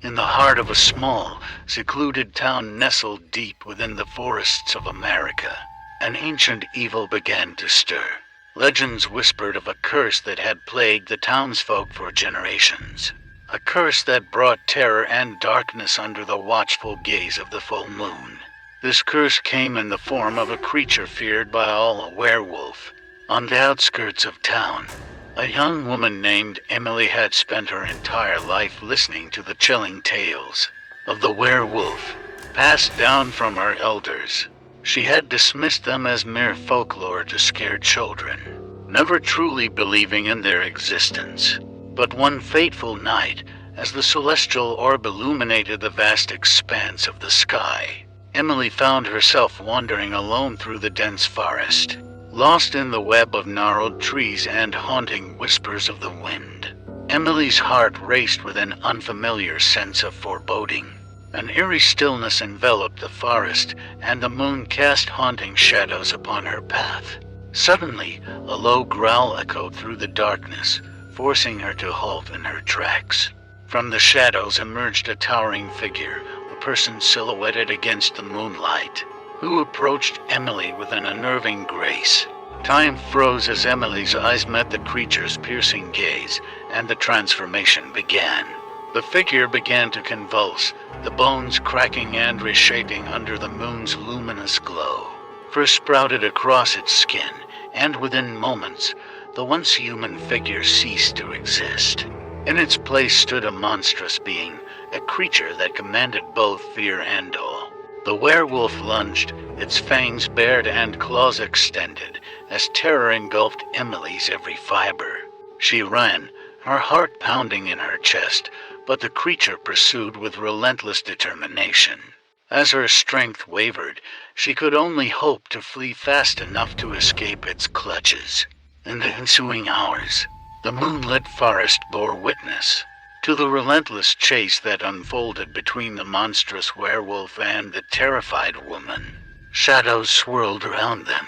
in the heart of a small, secluded town nestled deep within the forests of America, an ancient evil began to stir. Legends whispered of a curse that had plagued the townsfolk for generations. A curse that brought terror and darkness under the watchful gaze of the full moon. This curse came in the form of a creature feared by all, a werewolf. On the outskirts of town, a young woman named Emily had spent her entire life listening to the chilling tales of the werewolf, passed down from her elders. She had dismissed them as mere folklore to scare children, never truly believing in their existence. But one fateful night, as the celestial orb illuminated the vast expanse of the sky, Emily found herself wandering alone through the dense forest, lost in the web of gnarled trees and haunting whispers of the wind. Emily's heart raced with an unfamiliar sense of foreboding. An eerie stillness enveloped the forest, and the moon cast haunting shadows upon her path. Suddenly, a low growl echoed through the darkness, forcing her to halt in her tracks. From the shadows emerged a towering figure, a person silhouetted against the moonlight, who approached Emily with an unnerving grace. Time froze as Emily's eyes met the creature's piercing gaze, and the transformation began. The figure began to convulse, the bones cracking and reshaping under the moon's luminous glow. Fur sprouted across its skin, and within moments, the once human figure ceased to exist. In its place stood a monstrous being, a creature that commanded both fear and awe. The werewolf lunged, its fangs bared and claws extended, as terror engulfed Emily's every fiber. She ran, her heart pounding in her chest, but the creature pursued with relentless determination. As her strength wavered, she could only hope to flee fast enough to escape its clutches. In the ensuing hours, the moonlit forest bore witness to the relentless chase that unfolded between the monstrous werewolf and the terrified woman. Shadows swirled around them,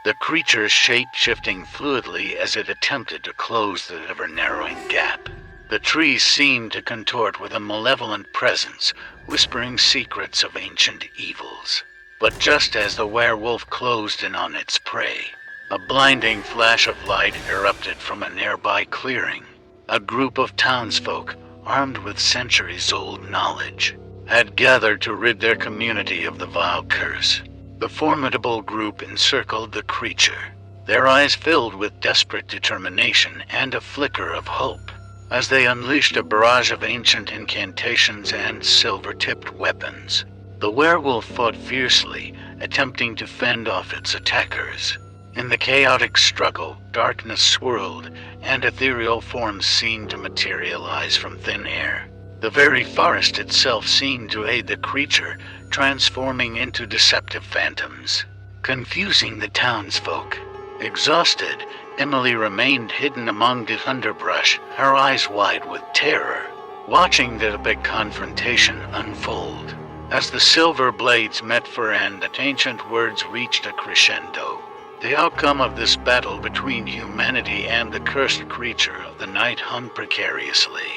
the creature's shape shifting fluidly as it attempted to close the ever-narrowing gap. The trees seemed to contort with a malevolent presence, whispering secrets of ancient evils. But just as the werewolf closed in on its prey, a blinding flash of light erupted from a nearby clearing. A group of townsfolk, armed with centuries-old knowledge, had gathered to rid their community of the vile curse. The formidable group encircled the creature, their eyes filled with desperate determination and a flicker of hope, as they unleashed a barrage of ancient incantations and silver-tipped weapons. The werewolf fought fiercely, attempting to fend off its attackers. In the chaotic struggle, darkness swirled, and ethereal forms seemed to materialize from thin air. The very forest itself seemed to aid the creature, transforming into deceptive phantoms, confusing the townsfolk. Exhausted, Emily remained hidden among the underbrush, her eyes wide with terror, watching the big confrontation unfold. As the silver blades met for end, the ancient words reached a crescendo. The outcome of this battle between humanity and the cursed creature of the night hung precariously.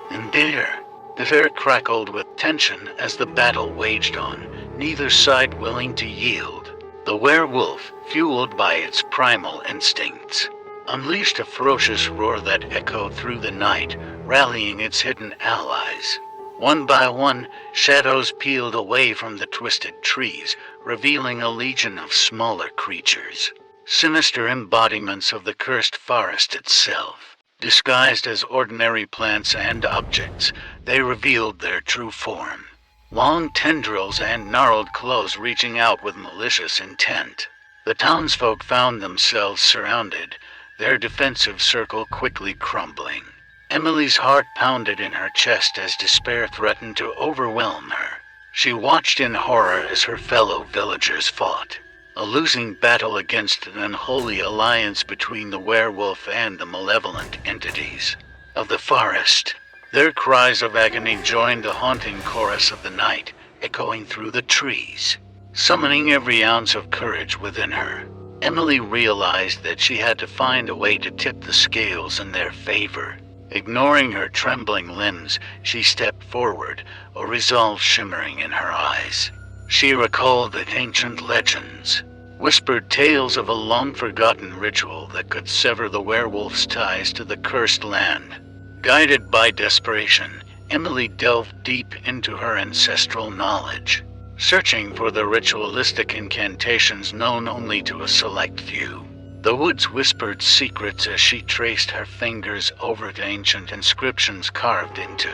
And there, the air crackled with tension as the battle waged on, neither side willing to yield. The werewolf, fueled by its primal instincts, unleashed a ferocious roar that echoed through the night, rallying its hidden allies. One by one, shadows peeled away from the twisted trees, revealing a legion of smaller creatures, sinister embodiments of the cursed forest itself. Disguised as ordinary plants and objects, they revealed their true form. Long tendrils and gnarled claws reaching out with malicious intent. The townsfolk found themselves surrounded, their defensive circle quickly crumbling. Emily's heart pounded in her chest as despair threatened to overwhelm her. She watched in horror as her fellow villagers fought, a losing battle against an unholy alliance between the werewolf and the malevolent entities of the forest. Their cries of agony joined the haunting chorus of the night, echoing through the trees. Summoning every ounce of courage within her, Emily realized that she had to find a way to tip the scales in their favor. Ignoring her trembling limbs, she stepped forward, a resolve shimmering in her eyes. She recalled the ancient legends, whispered tales of a long-forgotten ritual that could sever the werewolf's ties to the cursed land. Guided by desperation, Emily delved deep into her ancestral knowledge, searching for the ritualistic incantations known only to a select few. The woods whispered secrets as she traced her fingers over the ancient inscriptions carved into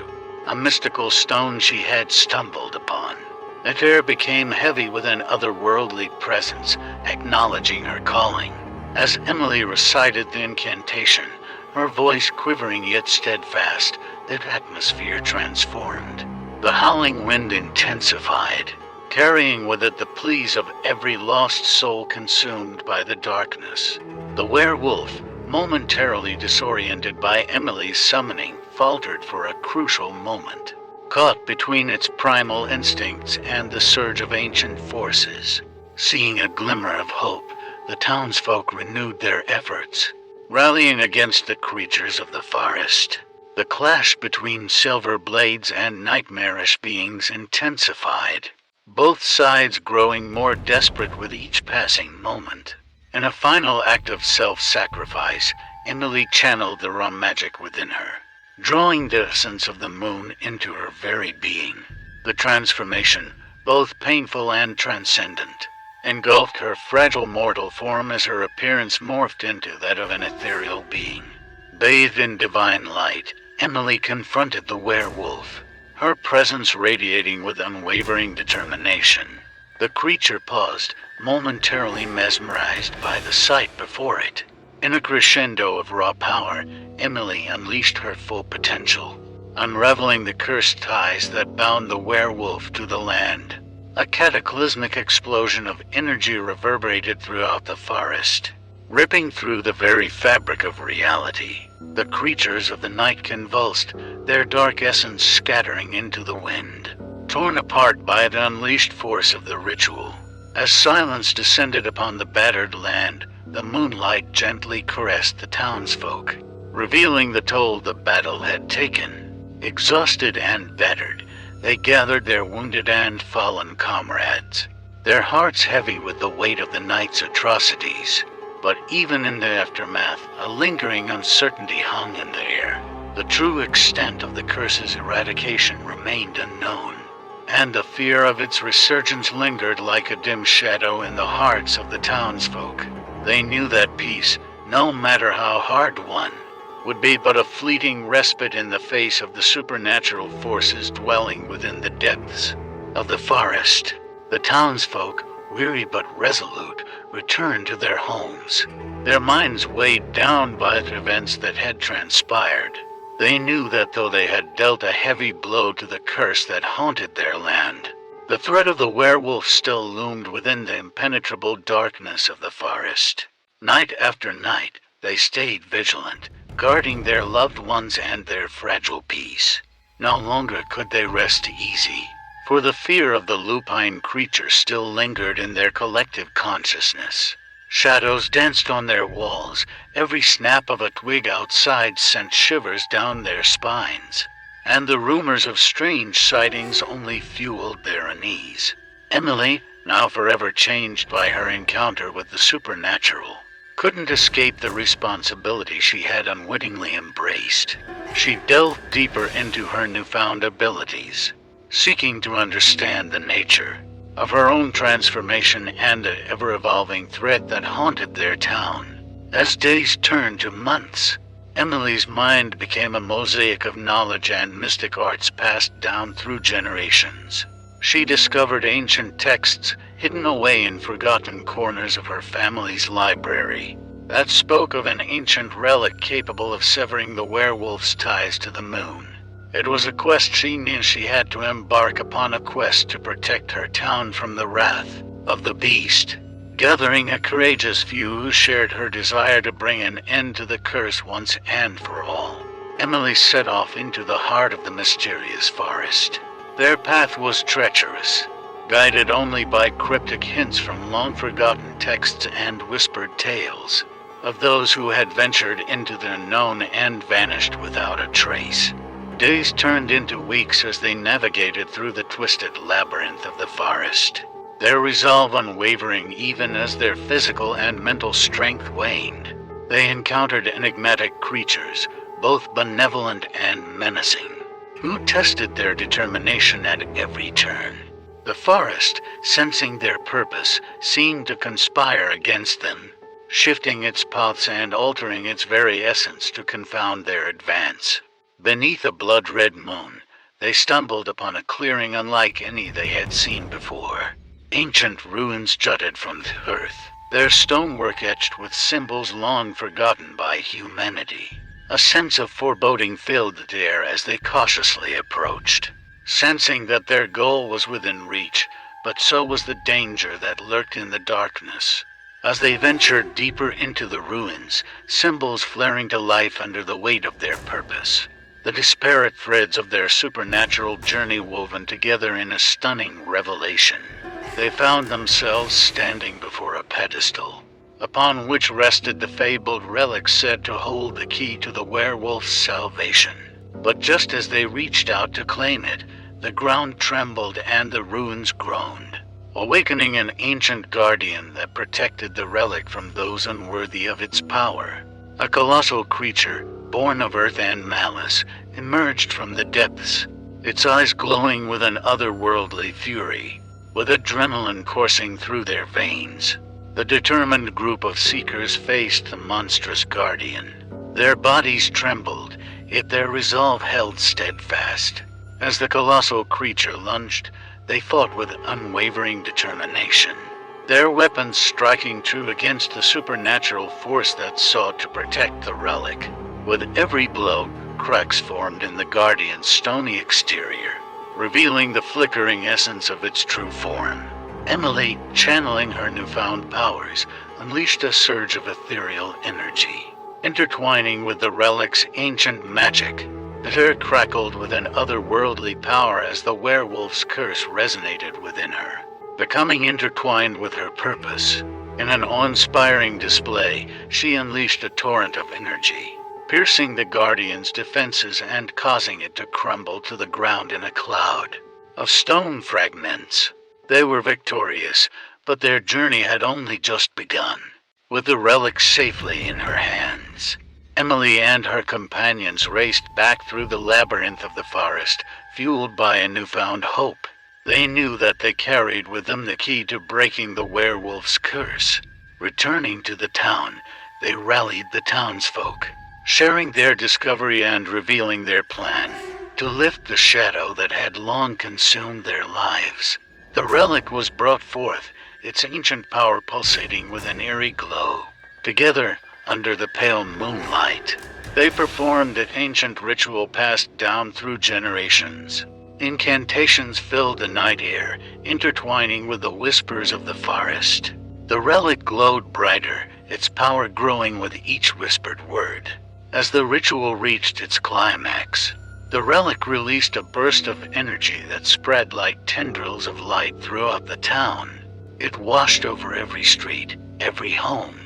a mystical stone she had stumbled upon. The air became heavy with an otherworldly presence, acknowledging her calling. As Emily recited the incantation, her voice quivering yet steadfast, the atmosphere transformed. The howling wind intensified, carrying with it the pleas of every lost soul consumed by the darkness. The werewolf, momentarily disoriented by Emily's summoning, faltered for a crucial moment, caught between its primal instincts and the surge of ancient forces. Seeing a glimmer of hope, the townsfolk renewed their efforts, rallying against the creatures of the forest. The clash between silver blades and nightmarish beings intensified, both sides growing more desperate with each passing moment. In a final act of self-sacrifice, Emily channeled the raw magic within her, drawing the essence of the moon into her very being. The transformation, both painful and transcendent, engulfed her fragile mortal form as her appearance morphed into that of an ethereal being. Bathed in divine light, Emily confronted the werewolf, her presence radiating with unwavering determination. The creature paused, momentarily mesmerized by the sight before it. In a crescendo of raw power, Emily unleashed her full potential, unraveling the cursed ties that bound the werewolf to the land. A cataclysmic explosion of energy reverberated throughout the forest, ripping through the very fabric of reality. The creatures of the night convulsed, their dark essence scattering into the wind, torn apart by the unleashed force of the ritual. As silence descended upon the battered land, the moonlight gently caressed the townsfolk, revealing the toll the battle had taken. Exhausted and battered, they gathered their wounded and fallen comrades, their hearts heavy with the weight of the night's atrocities. But even in the aftermath, a lingering uncertainty hung in the air. The true extent of the curse's eradication remained unknown, and the fear of its resurgence lingered like a dim shadow in the hearts of the townsfolk. They knew that peace, no matter how hard won, would be but a fleeting respite in the face of the supernatural forces dwelling within the depths of the forest. The townsfolk, weary but resolute, returned to their homes, their minds weighed down by the events that had transpired. They knew that though they had dealt a heavy blow to the curse that haunted their land, the threat of the werewolf still loomed within the impenetrable darkness of the forest. Night after night, they stayed vigilant, guarding their loved ones and their fragile peace. No longer could they rest easy, for the fear of the lupine creature still lingered in their collective consciousness. Shadows danced on their walls, every snap of a twig outside sent shivers down their spines, and the rumors of strange sightings only fueled their unease. Emily, now forever changed by her encounter with the supernatural, couldn't escape the responsibility she had unwittingly embraced. She delved deeper into her newfound abilities, seeking to understand the nature of her own transformation and the ever-evolving threat that haunted their town. As days turned to months, Emily's mind became a mosaic of knowledge and mystic arts passed down through generations. She discovered ancient texts hidden away in forgotten corners of her family's library that spoke of an ancient relic capable of severing the werewolf's ties to the moon. It was a quest she knew she had to embark upon, a quest to protect her town from the wrath of the beast. Gathering a courageous few who shared her desire to bring an end to the curse once and for all, Emily set off into the heart of the mysterious forest. Their path was treacherous, guided only by cryptic hints from long-forgotten texts and whispered tales. of those who had ventured into the unknown and vanished without a trace. Days turned into weeks as they navigated through the twisted labyrinth of the forest, their resolve unwavering even as their physical and mental strength waned. They encountered enigmatic creatures, both benevolent and menacing, who tested their determination at every turn. The forest, sensing their purpose, seemed to conspire against them, shifting its paths and altering its very essence to confound their advance. Beneath a blood-red moon, they stumbled upon a clearing unlike any they had seen before. Ancient ruins jutted from the earth, their stonework etched with symbols long forgotten by humanity. A sense of foreboding filled the air as they cautiously approached, sensing that their goal was within reach, but so was the danger that lurked in the darkness. As they ventured deeper into the ruins, symbols flaring to life under the weight of their purpose, the disparate threads of their supernatural journey woven together in a stunning revelation. They found themselves standing before a pedestal, upon which rested the fabled relic said to hold the key to the werewolf's salvation. But just as they reached out to claim it, the ground trembled and the ruins groaned, awakening an ancient guardian that protected the relic from those unworthy of its power. A colossal creature, born of earth and malice, emerged from the depths, its eyes glowing with an otherworldly fury, with adrenaline coursing through their veins. The determined group of seekers faced the monstrous guardian. Their bodies trembled, yet their resolve held steadfast. As the colossal creature lunged, they fought with unwavering determination, their weapons striking true against the supernatural force that sought to protect the relic. With every blow, cracks formed in the guardian's stony exterior, revealing the flickering essence of its true form. Emily, channeling her newfound powers, unleashed a surge of ethereal energy, intertwining with the relic's ancient magic. The air crackled with an otherworldly power as the werewolf's curse resonated within her, becoming intertwined with her purpose. In an awe-inspiring display, she unleashed a torrent of energy, piercing the guardian's defenses and causing it to crumble to the ground in a cloud of stone fragments. They were victorious, but their journey had only just begun. With the relic safely in her hands, Emily and her companions raced back through the labyrinth of the forest, fueled by a newfound hope. They knew that they carried with them the key to breaking the werewolf's curse. Returning to the town, they rallied the townsfolk, sharing their discovery and revealing their plan to lift the shadow that had long consumed their lives. The relic was brought forth, its ancient power pulsating with an eerie glow. Together, under the pale moonlight, they performed an ancient ritual passed down through generations. Incantations filled the night air, intertwining with the whispers of the forest. The relic glowed brighter, its power growing with each whispered word. As the ritual reached its climax, the relic released a burst of energy that spread like tendrils of light throughout the town. It washed over every street, every home,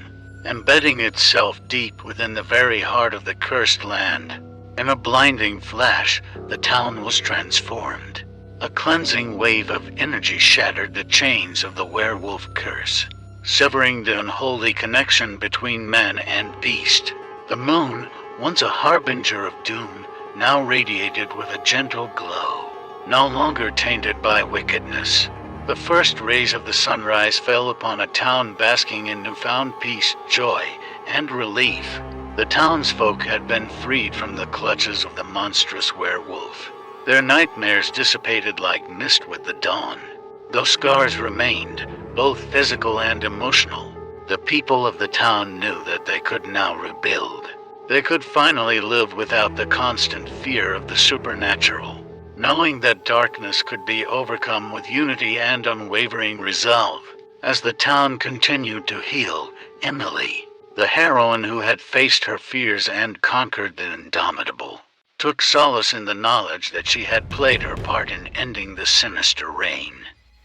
embedding itself deep within the very heart of the cursed land. In a blinding flash, the town was transformed. A cleansing wave of energy shattered the chains of the werewolf curse, severing the unholy connection between man and beast. The moon, once a harbinger of doom, now radiated with a gentle glow, no longer tainted by wickedness. The first rays of the sunrise fell upon a town basking in newfound peace, joy, and relief. The townsfolk had been freed from the clutches of the monstrous werewolf. Their nightmares dissipated like mist with the dawn. Though scars remained, both physical and emotional, the people of the town knew that they could now rebuild. They could finally live without the constant fear of the supernatural, knowing that darkness could be overcome with unity and unwavering resolve. As the town continued to heal, Emily, the heroine who had faced her fears and conquered the indomitable, took solace in the knowledge that she had played her part in ending the sinister reign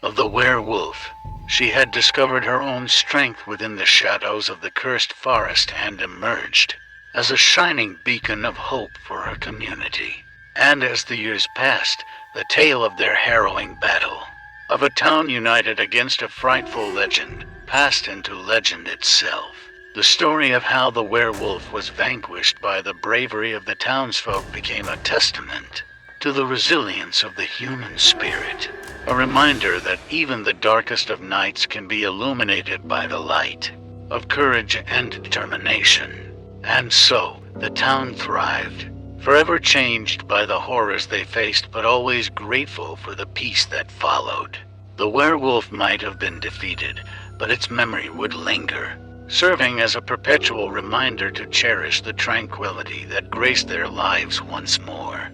of the werewolf. She had discovered her own strength within the shadows of the cursed forest and emerged as a shining beacon of hope for her community. And as the years passed, the tale of their harrowing battle, of a town united against a frightful legend, passed into legend itself. The story of how the werewolf was vanquished by the bravery of the townsfolk became a testament to the resilience of the human spirit, a reminder that even the darkest of nights can be illuminated by the light of courage and determination. And so, the town thrived, forever changed by the horrors they faced, but always grateful for the peace that followed. The werewolf might have been defeated, but its memory would linger, serving as a perpetual reminder to cherish the tranquility that graced their lives once more.